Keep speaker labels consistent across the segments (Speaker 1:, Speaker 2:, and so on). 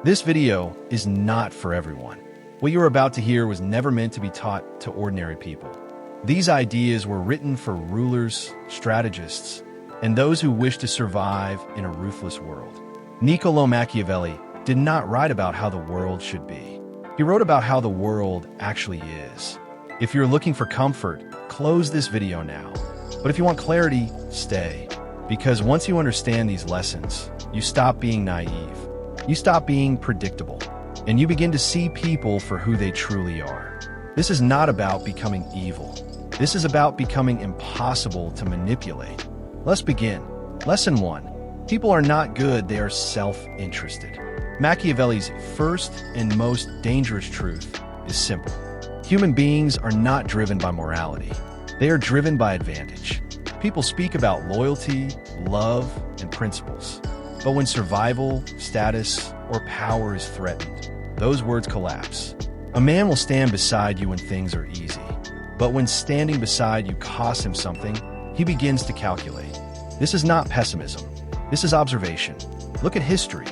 Speaker 1: This video is not for everyone. What you're about to hear was never meant to be taught to ordinary people. These ideas were written for rulers, strategists, and those who wish to survive in a ruthless world. Niccolò Machiavelli did not write about how the world should be. He wrote about how the world actually is. If you're looking for comfort, close this video now. But if you want clarity, stay. Because once you understand these lessons, you stop being naive. You stop being predictable. And you begin to see people for who they truly are. This is not about becoming evil. This is about becoming impossible to manipulate. Let's begin. Lesson 1. People are not good, they are self-interested. Machiavelli's first and most dangerous truth is simple. Human beings are not driven by morality. They are driven by advantage. People speak about loyalty, love, and principles. But when survival, status, or power is threatened, those words collapse. A man will stand beside you when things are easy. But when standing beside you costs him something, he begins to calculate. This is not pessimism. This is observation. Look at history.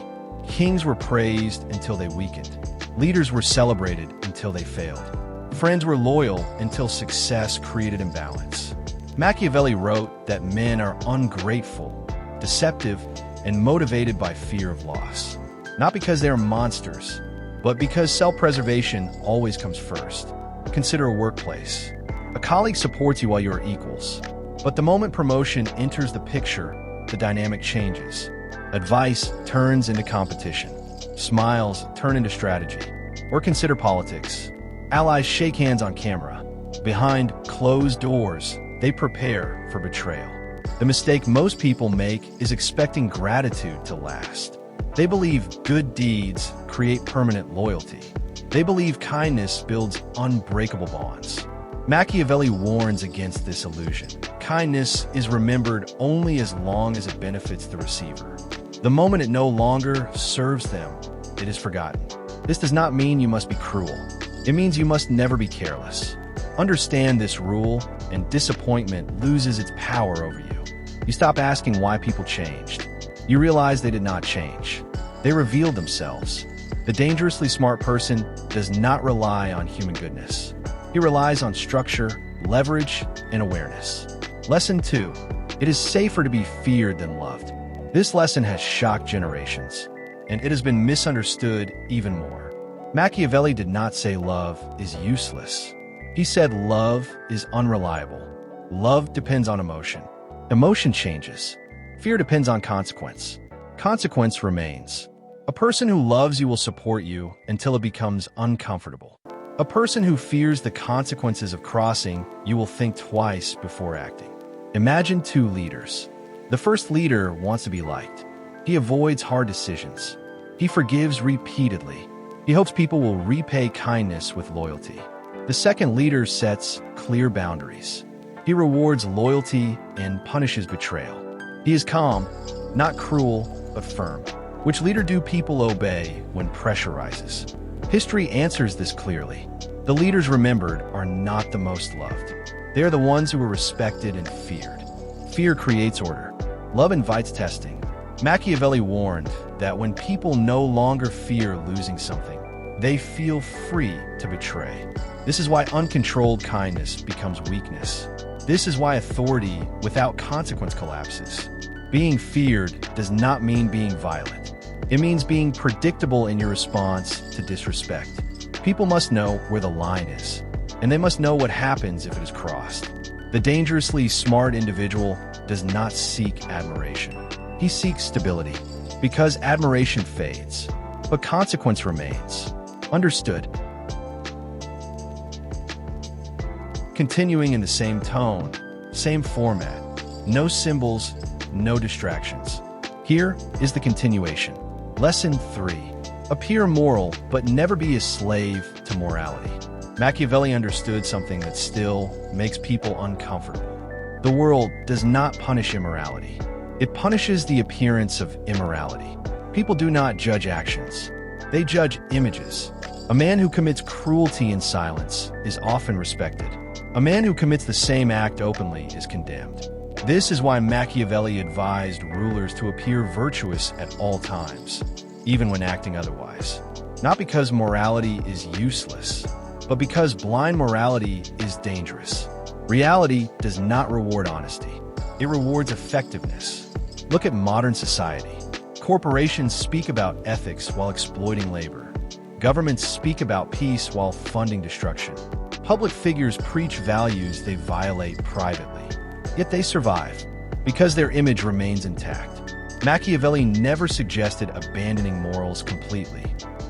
Speaker 1: Kings were praised until they weakened. Leaders were celebrated until they failed. Friends were loyal until success created imbalance. Machiavelli wrote that men are ungrateful, deceptive, and motivated by fear of loss. Not because they are monsters, but because self-preservation always comes first. Consider a workplace. A colleague supports you while you are equals. But the moment promotion enters the picture, the dynamic changes. Advice turns into competition. Smiles turn into strategy. Or consider politics. Allies shake hands on camera. Behind closed doors, they prepare for betrayal. The mistake most people make is expecting gratitude to last. They believe good deeds create permanent loyalty. They believe kindness builds unbreakable bonds. Machiavelli warns against this illusion. Kindness is remembered only as long as it benefits the receiver. The moment it no longer serves them, it is forgotten. This does not mean you must be cruel. It means you must never be careless. Understand this rule, and disappointment loses its power over you. You stop asking why people changed. You realize they did not change. They revealed themselves. The dangerously smart person does not rely on human goodness. He relies on structure, leverage, and awareness. Lesson 2. It is safer to be feared than loved. This lesson has shocked generations, and it has been misunderstood even more. Machiavelli did not say love is useless. He said love is unreliable. Love depends on emotion. Emotion changes. Fear depends on consequence. Consequence remains. A person who loves you will support you until it becomes uncomfortable. A person who fears the consequences of crossing you will think twice before acting. Imagine two leaders. The first leader wants to be liked. He avoids hard decisions. He forgives repeatedly. He hopes people will repay kindness with loyalty. The second leader sets clear boundaries. He rewards loyalty and punishes betrayal. He is calm, not cruel, but firm. Which leader do people obey when pressure rises? History answers this clearly. The leaders remembered are not the most loved. They are the ones who were respected and feared. Fear creates order. Love invites testing. Machiavelli warned that when people no longer fear losing something, they feel free to betray. This is why uncontrolled kindness becomes weakness. This is why authority without consequence collapses. Being feared does not mean being violent. It means being predictable in your response to disrespect. People must know where the line is, and they must know what happens if it is crossed. The dangerously smart individual does not seek admiration. He seeks stability, because admiration fades, but consequence remains. Understood? Continuing in the same tone, same format, no symbols, no distractions. Here is the continuation. Lesson 3. Appear moral, but never be a slave to morality. Machiavelli understood something that still makes people uncomfortable. The world does not punish immorality. It punishes the appearance of immorality. People do not judge actions. They judge images. A man who commits cruelty in silence is often respected. A man who commits the same act openly is condemned. This is why Machiavelli advised rulers to appear virtuous at all times. even when acting otherwise. Not because morality is useless, but because blind morality is dangerous. Reality does not reward honesty. It rewards effectiveness. Look at modern society. Corporations speak about ethics while exploiting labor. Governments speak about peace while funding destruction. Public figures preach values they violate privately. Yet they survive, because their image remains intact. Machiavelli never suggested abandoning morals completely.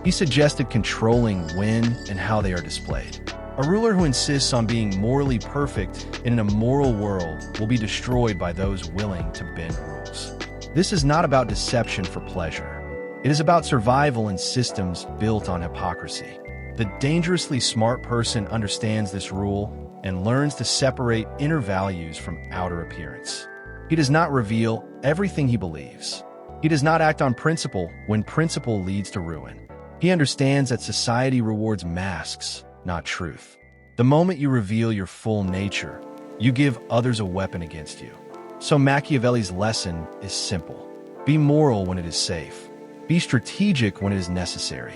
Speaker 1: He suggested controlling when and how they are displayed. A ruler who insists on being morally perfect in an immoral world will be destroyed by those willing to bend rules. This is not about deception for pleasure. It is about survival in systems built on hypocrisy. The dangerously smart person understands this rule and learns to separate inner values from outer appearance. He does not reveal everything he believes. He does not act on principle when principle leads to ruin. He understands that society rewards masks, not truth. The moment you reveal your full nature, you give others a weapon against you. So Machiavelli's lesson is simple. Be moral when it is safe. Be strategic when it is necessary.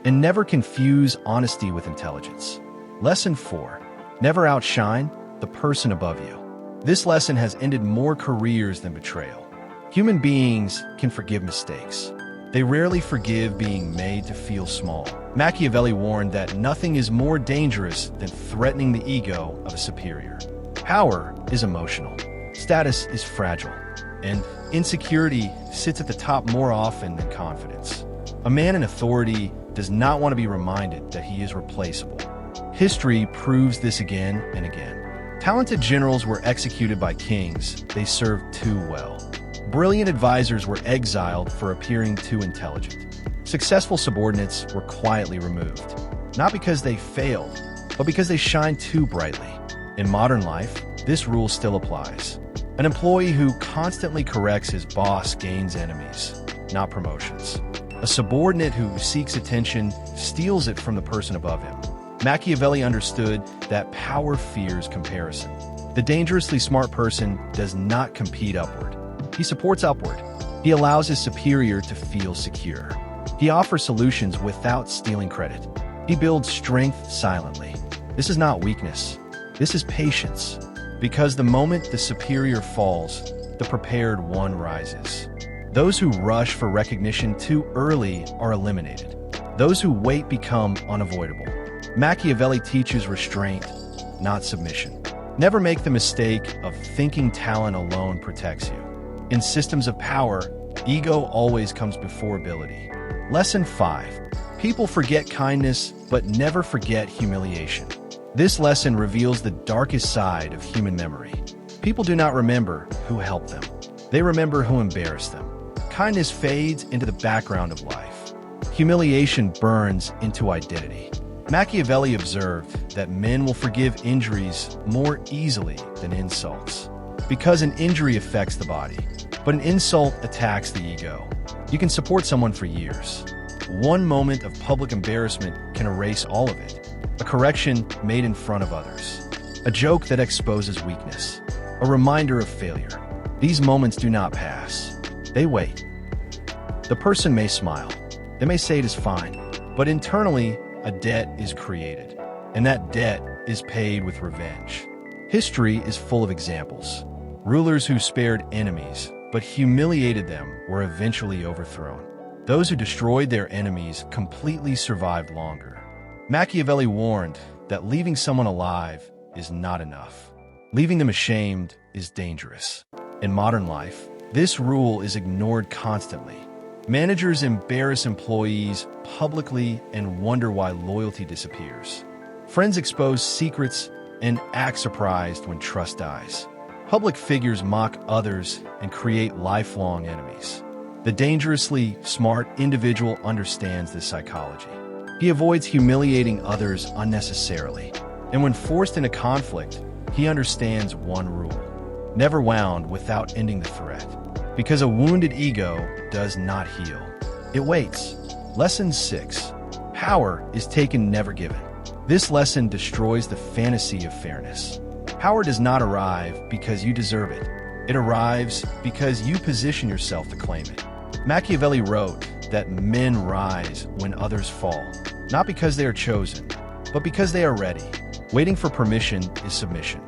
Speaker 1: And never confuse honesty with intelligence. Lesson 4. Never outshine the person above you. This lesson has ended more careers than betrayal. Human beings can forgive mistakes. They rarely forgive being made to feel small. Machiavelli warned that nothing is more dangerous than threatening the ego of a superior. Power is emotional. Status is fragile. And insecurity sits at the top more often than confidence. A man in authority does not want to be reminded that he is replaceable. History proves this again and again. Talented generals were executed by kings. They served too well. Brilliant advisors were exiled for appearing too intelligent. Successful subordinates were quietly removed, not because they failed, but because they shined too brightly. In modern life, this rule still applies. An employee who constantly corrects his boss gains enemies, not promotions. A subordinate who seeks attention steals it from the person above him. Machiavelli understood that power fears comparison. The dangerously smart person does not compete upward. He supports upward. He allows his superior to feel secure. He offers solutions without stealing credit. He builds strength silently. This is not weakness. This is patience. Because the moment the superior falls, the prepared one rises. Those who rush for recognition too early are eliminated. Those who wait become unavoidable. Machiavelli teaches restraint, not submission. Never make the mistake of thinking talent alone protects you. In systems of power, ego always comes before ability. Lesson 5. People forget kindness, but never forget humiliation. This lesson reveals the darkest side of human memory. People do not remember who helped them. They remember who embarrassed them. Kindness fades into the background of life. Humiliation burns into identity. Machiavelli observed that men will forgive injuries more easily than insults, because an injury affects the body, but an insult attacks the ego. You can support someone for years. One moment of public embarrassment can erase all of it. A correction made in front of others. A joke that exposes weakness. A reminder of failure. These moments do not pass. They wait. The person may smile. They may say it is fine, but internally, a debt is created, and that debt is paid with revenge. History is full of examples. Rulers who spared enemies, but humiliated them, were eventually overthrown. Those who destroyed their enemies completely survived longer. Machiavelli warned that leaving someone alive is not enough. Leaving them ashamed is dangerous. In modern life, this rule is ignored constantly. Managers embarrass employees publicly and wonder why loyalty disappears. Friends expose secrets and act surprised when trust dies. Public figures mock others and create lifelong enemies. The dangerously smart individual understands this psychology. He avoids humiliating others unnecessarily. And when forced into conflict, he understands one rule: never wound without ending the threat. Because a wounded ego does not heal. It waits. Lesson 6. Power is taken, never given. This lesson destroys the fantasy of fairness. Power does not arrive because you deserve it. It arrives because you position yourself to claim it. Machiavelli wrote that men rise when others fall, not because they are chosen, but because they are ready. Waiting for permission is submission.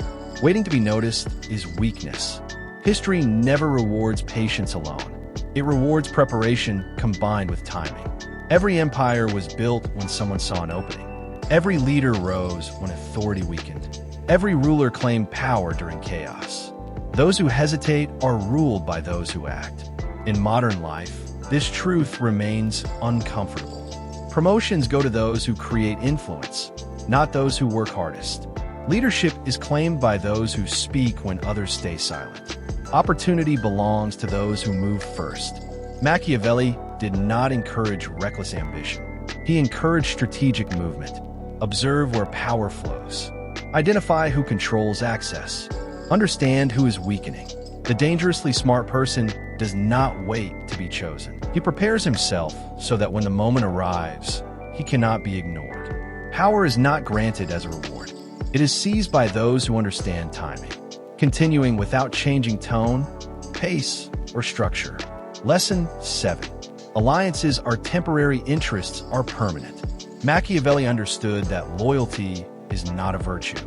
Speaker 1: Waiting to be noticed is weakness. History never rewards patience alone. It rewards preparation combined with timing. Every empire was built when someone saw an opening. Every leader rose when authority weakened. Every ruler claimed power during chaos. Those who hesitate are ruled by those who act. In modern life, this truth remains uncomfortable. Promotions go to those who create influence, not those who work hardest. Leadership is claimed by those who speak when others stay silent. Opportunity belongs to those who move first. Machiavelli did not encourage reckless ambition. He encouraged strategic movement. Observe where power flows. Identify who controls access. Understand who is weakening. The dangerously smart person does not wait to be chosen. He prepares himself so that when the moment arrives, he cannot be ignored. Power is not granted as a reward. It is seized by those who understand timing, continuing without changing tone, pace, or structure. Lesson 7. Alliances are temporary, interests are permanent. Machiavelli understood that loyalty is not a virtue.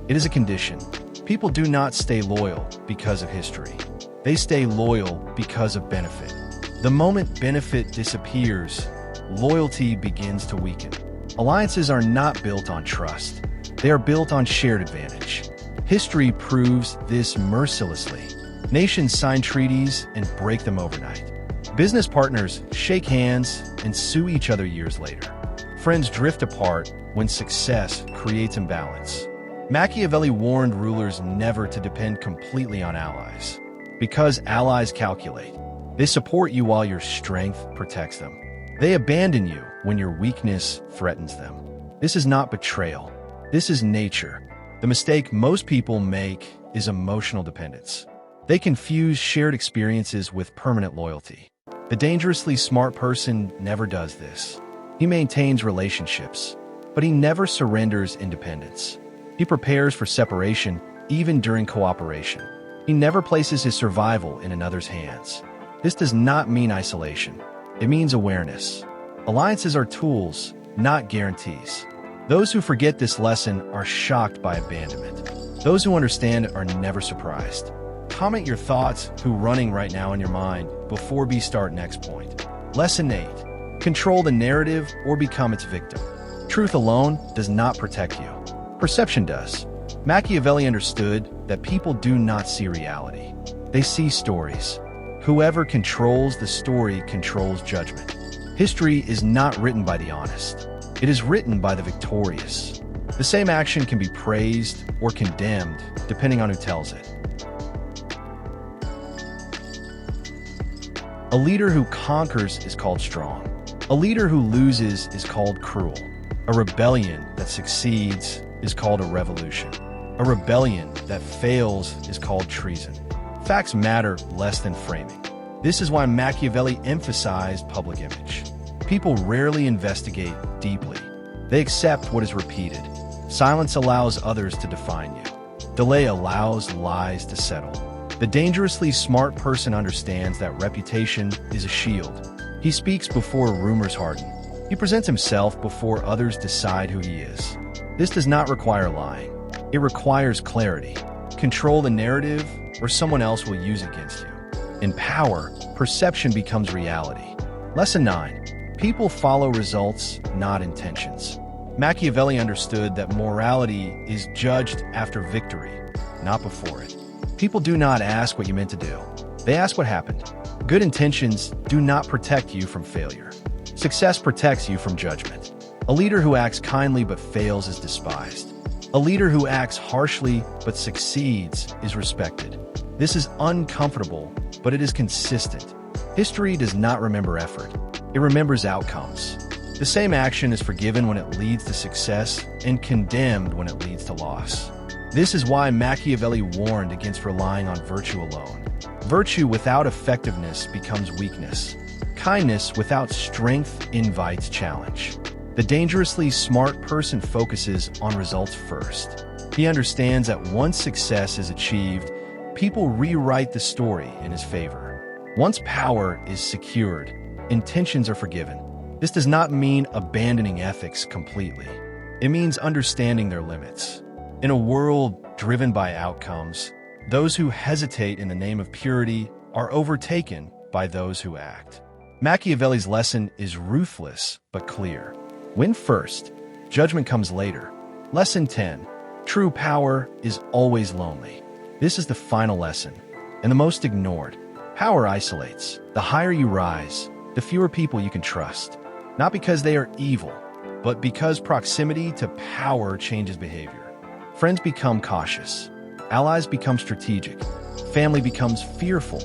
Speaker 1: It is a condition. People do not stay loyal because of history. They stay loyal because of benefit. The moment benefit disappears, loyalty begins to weaken. Alliances are not built on trust. They are built on shared advantage. History proves this mercilessly. Nations sign treaties and break them overnight. Business partners shake hands and sue each other years later. Friends drift apart when success creates imbalance. Machiavelli warned rulers never to depend completely on allies. Because allies calculate. They support you while your strength protects them. They abandon you when your weakness threatens them. This is not betrayal. This is nature. The mistake most people make is emotional dependence. They confuse shared experiences with permanent loyalty. The dangerously smart person never does this. He maintains relationships, but he never surrenders independence. He prepares for separation even during cooperation. He never places his survival in another's hands. This does not mean isolation. It means awareness. Alliances are tools, not guarantees. Those who forget this lesson are shocked by abandonment. Those who understand are never surprised. Comment your thoughts who running right now in your mind before we start next point. Lesson 8. Control the narrative or become its victim. Truth alone does not protect you. Perception does. Machiavelli understood that people do not see reality. They see stories. Whoever controls the story controls judgment. History is not written by the honest. It is written by the victorious. The same action can be praised or condemned depending on who tells it. A leader who conquers is called strong. A leader who loses is called cruel. A rebellion that succeeds is called a revolution. A rebellion that fails is called treason. Facts matter less than framing. This is why Machiavelli emphasized public image. People rarely investigate deeply. They accept what is repeated. Silence allows others to define you. Delay allows lies to settle. The dangerously smart person understands that reputation is a shield. He speaks before rumors harden. He presents himself before others decide who he is. This does not require lying. It requires clarity. Control the narrative, or someone else will use it against you. In power, perception becomes reality. Lesson 9. People follow results, not intentions. Machiavelli understood that morality is judged after victory, not before it. People do not ask what you meant to do. They ask what happened. Good intentions do not protect you from failure. Success protects you from judgment. A leader who acts kindly but fails is despised. A leader who acts harshly but succeeds is respected. This is uncomfortable, but it is consistent. History does not remember effort. It remembers outcomes. The same action is forgiven when it leads to success and condemned when it leads to loss. This is why Machiavelli warned against relying on virtue alone. Virtue without effectiveness becomes weakness. Kindness without strength invites challenge. The dangerously smart person focuses on results first. He understands that once success is achieved, people rewrite the story in his favor. Once power is secured, intentions are forgiven. This does not mean abandoning ethics completely. It means understanding their limits. In a world driven by outcomes, those who hesitate in the name of purity are overtaken by those who act. Machiavelli's lesson is ruthless but clear. Win first, judgment comes later. Lesson 10. True power is always lonely. This is the final lesson, and the most ignored. Power isolates. The higher you rise, the fewer people you can trust. Not because they are evil, but because proximity to power changes behavior. Friends become cautious. Allies become strategic. Family becomes fearful.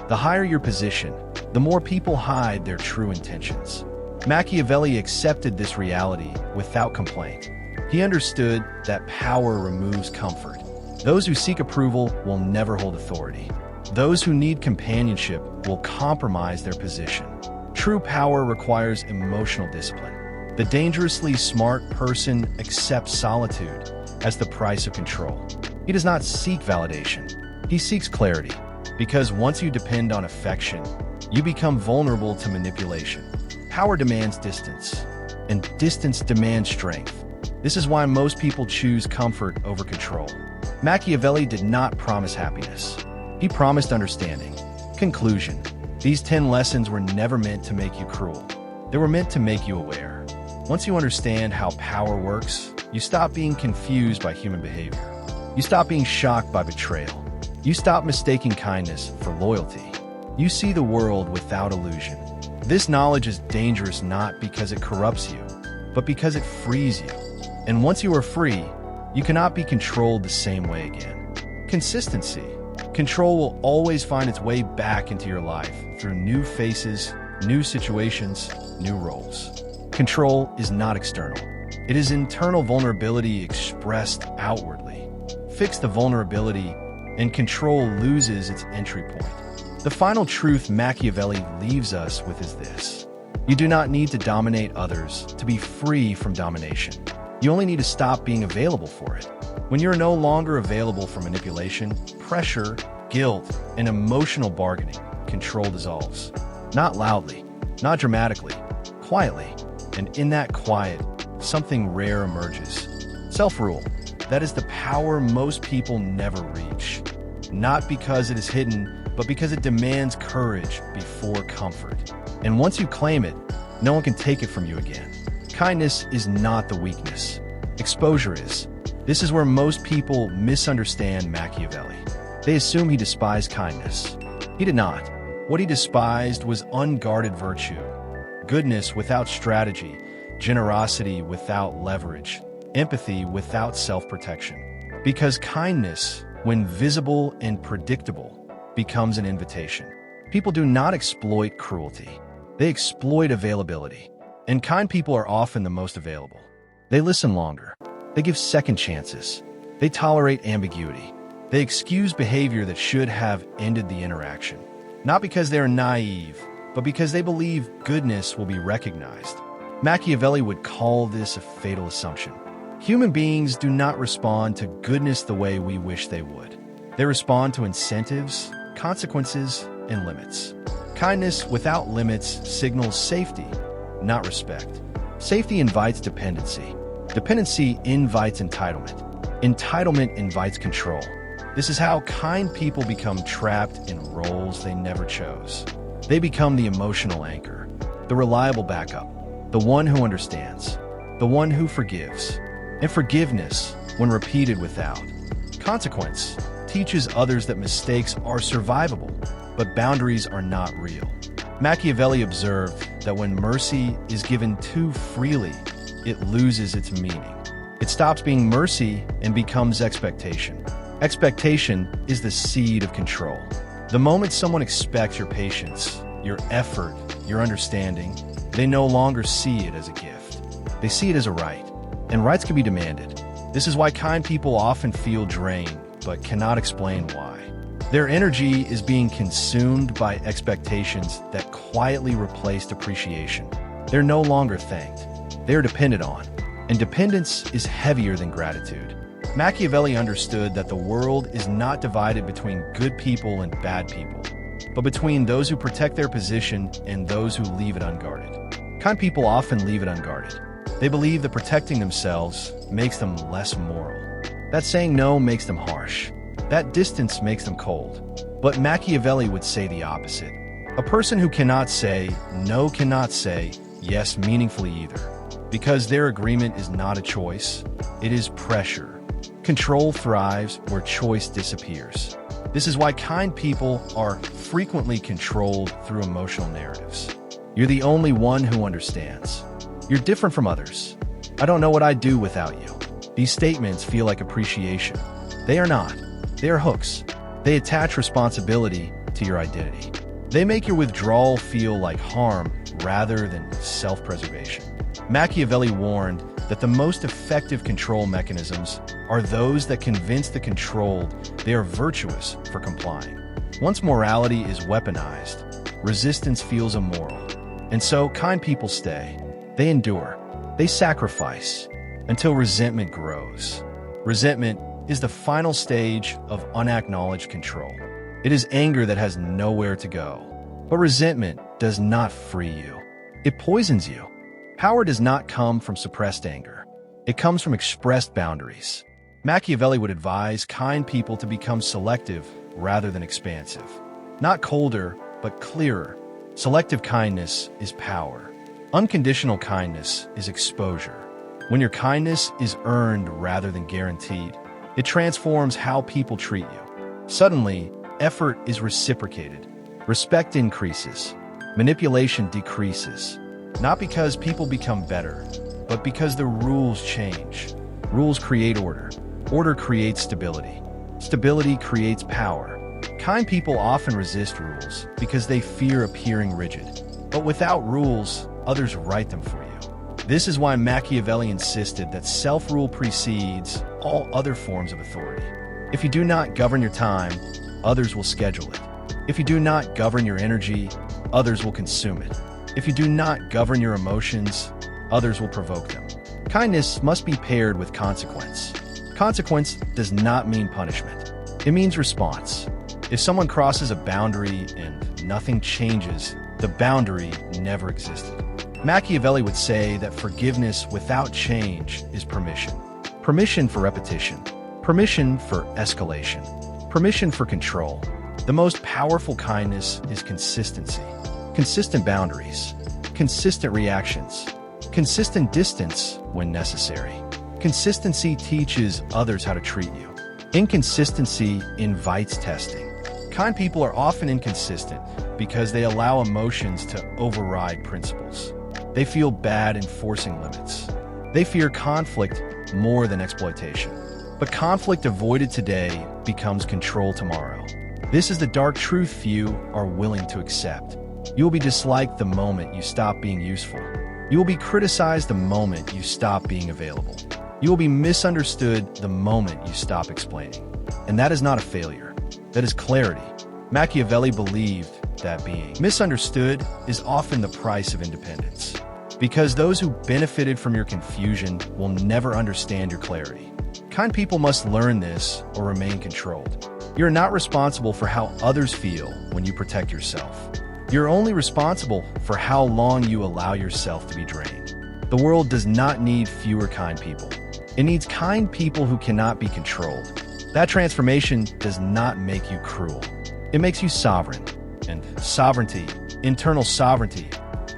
Speaker 1: The higher your position, the more people hide their true intentions. Machiavelli accepted this reality without complaint. He understood that power removes comfort. Those who seek approval will never hold authority. Those who need companionship will compromise their position. True power requires emotional discipline. The dangerously smart person accepts solitude as the price of control. He does not seek validation. He seeks clarity. Because once you depend on affection, you become vulnerable to manipulation. Power demands distance, and distance demands strength. This is why most people choose comfort over control. Machiavelli did not promise happiness. He promised understanding. Conclusion. These 10 lessons were never meant to make you cruel. They were meant to make you aware. Once you understand how power works, you stop being confused by human behavior. You stop being shocked by betrayal. You stop mistaking kindness for loyalty. You see the world without illusion. This knowledge is dangerous not because it corrupts you, but because it frees you. And once you are free, you cannot be controlled the same way again. Consistency. Control will always find its way back into your life through new faces, new situations, new roles. Control is not external. It is internal vulnerability expressed outwardly. Fix the vulnerability, and control loses its entry point. The final truth Machiavelli leaves us with is this. You do not need to dominate others to be free from domination. You only need to stop being available for it. When you're no longer available for manipulation, pressure, guilt, and emotional bargaining, control dissolves. Not loudly, not dramatically, quietly. And in that quiet, something rare emerges. Self-rule. That is the power most people never reach. Not because it is hidden, but because it demands courage before comfort. And once you claim it, no one can take it from you again. Kindness is not the weakness. Exposure is. This is where most people misunderstand Machiavelli. They assume he despised kindness. He did not. What he despised was unguarded virtue, goodness without strategy, generosity without leverage, empathy without self-protection. Because kindness, when visible and predictable, becomes an invitation. People do not exploit cruelty. They exploit availability. And kind people are often the most available. They listen longer. They give second chances. They tolerate ambiguity. They excuse behavior that should have ended the interaction. Not because they are naive, but because they believe goodness will be recognized. Machiavelli would call this a fatal assumption. Human beings do not respond to goodness the way we wish they would. They respond to incentives, consequences, and limits. Kindness without limits signals safety, not respect. Safety invites dependency. Dependency invites entitlement. Entitlement invites control. This is how kind people become trapped in roles they never chose. They become the emotional anchor, the reliable backup, the one who understands, the one who forgives. And forgiveness, when repeated without consequence, teaches others that mistakes are survivable, but boundaries are not real. Machiavelli observed that when mercy is given too freely, it loses its meaning. It stops being mercy and becomes expectation. Expectation is the seed of control. The moment someone expects your patience, your effort, your understanding, they no longer see it as a gift. They see it as a right, and rights can be demanded. This is why kind people often feel drained, but cannot explain why. Their energy is being consumed by expectations that quietly replaced appreciation. They're no longer thanked. They're depended on, and dependence is heavier than gratitude. Machiavelli understood that the world is not divided between good people and bad people. but between those who protect their position and those who leave it unguarded. Kind people often leave it unguarded. They believe that protecting themselves makes them less moral. That saying no makes them harsh. That distance makes them cold. But Machiavelli would say the opposite. A person who cannot say no cannot say yes meaningfully either, because their agreement is not a choice, it is pressure. Control thrives where choice disappears. This is why kind people are frequently controlled through emotional narratives. You're the only one who understands. You're different from others. I don't know what I'd do without you. These statements feel like appreciation. They are not. They are hooks. They attach responsibility to your identity. They make your withdrawal feel like harm rather than self-preservation. Machiavelli warned that the most effective control mechanisms are those that convince the controlled they are virtuous for complying. Once morality is weaponized, resistance feels immoral. And so kind people stay. They endure. They sacrifice until resentment grows. Resentment is the final stage of unacknowledged control. It is anger that has nowhere to go. But resentment does not free you. It poisons you. Power does not come from suppressed anger. It comes from expressed boundaries. Machiavelli would advise kind people to become selective rather than expansive. Not colder, but clearer. Selective kindness is power. Unconditional kindness is exposure. When your kindness is earned rather than guaranteed, it transforms how people treat you. Suddenly, effort is reciprocated. Respect increases. Manipulation decreases. Not because people become better, but because the rules change. Rules create order. Order creates stability. Stability creates power. Kind people often resist rules because they fear appearing rigid. But without rules, others write them for you. This is why Machiavelli insisted that self-rule precedes all other forms of authority. If you do not govern your time, others will schedule it. If you do not govern your energy, others will consume it. If you do not govern your emotions, others will provoke them. Kindness must be paired with consequence. Consequence does not mean punishment. It means response. If someone crosses a boundary and nothing changes, the boundary never existed. Machiavelli would say that forgiveness without change is permission. Permission for repetition. Permission for escalation. Permission for control. The most powerful kindness is consistency. Consistent boundaries. Consistent reactions. Consistent distance when necessary. Consistency teaches others how to treat you. Inconsistency invites testing. Kind people are often inconsistent because they allow emotions to override principles. They feel bad enforcing limits. They fear conflict more than exploitation. But conflict avoided today becomes control tomorrow. This is the dark truth few are willing to accept. You will be disliked the moment you stop being useful. You will be criticized the moment you stop being available. You will be misunderstood the moment you stop explaining. And that is not a failure. That is clarity. Machiavelli believed that being misunderstood is often the price of independence. Because those who benefited from your confusion will never understand your clarity. Kind people must learn this or remain controlled. You're not responsible for how others feel when you protect yourself. You're only responsible for how long you allow yourself to be drained. The world does not need fewer kind people. It needs kind people who cannot be controlled. That transformation does not make you cruel. It makes you sovereign. And sovereignty, internal sovereignty,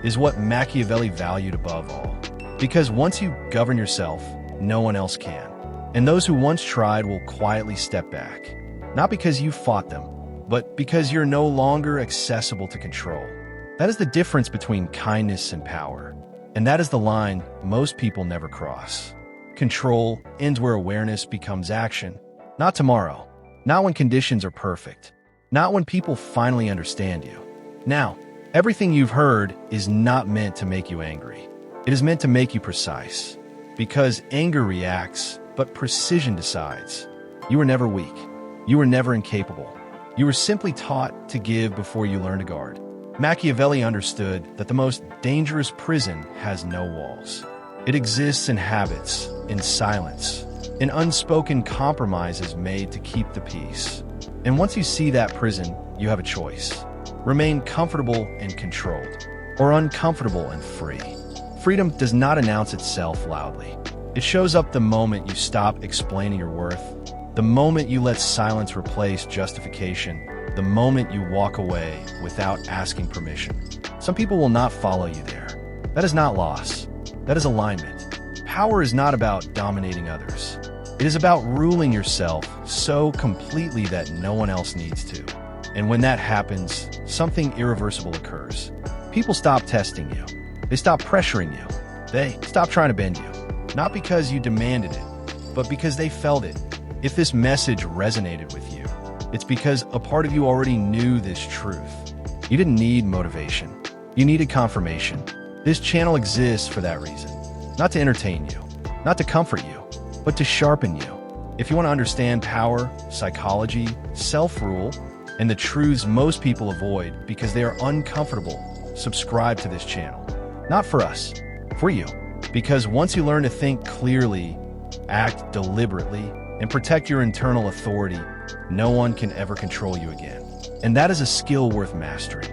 Speaker 1: is what Machiavelli valued above all. Because once you govern yourself, no one else can. And those who once tried will quietly step back. Not because you fought them, but because you're no longer accessible to control. That is the difference between kindness and power. And that is the line most people never cross. Control ends where awareness becomes action. Not tomorrow. Not when conditions are perfect. Not when people finally understand you. Now, everything you've heard is not meant to make you angry. It is meant to make you precise. Because anger reacts, but precision decides. You were never weak. You were never incapable. You were simply taught to give before you learned to guard. Machiavelli understood that the most dangerous prison has no walls. It exists in habits, in silence, in unspoken compromises made to keep the peace. And once you see that prison, you have a choice. Remain comfortable and controlled, or uncomfortable and free. Freedom does not announce itself loudly. It shows up the moment you stop explaining your worth, the moment you let silence replace justification, the moment you walk away without asking permission. Some people will not follow you there. That is not loss. That is alignment. Power is not about dominating others. It is about ruling yourself so completely that no one else needs to. And when that happens, something irreversible occurs. People stop testing you. They stop pressuring you. They stop trying to bend you. Not because you demanded it, but because they felt it. If this message resonated with you, it's because a part of you already knew this truth. You didn't need motivation. You needed confirmation. This channel exists for that reason. Not to entertain you, not to comfort you, but to sharpen you. If you want to understand power, psychology, self-rule, and the truths most people avoid because they are uncomfortable, subscribe to this channel. Not for us, for you. Because once you learn to think clearly, act deliberately, and protect your internal authority, no one can ever control you again. And that is a skill worth mastering.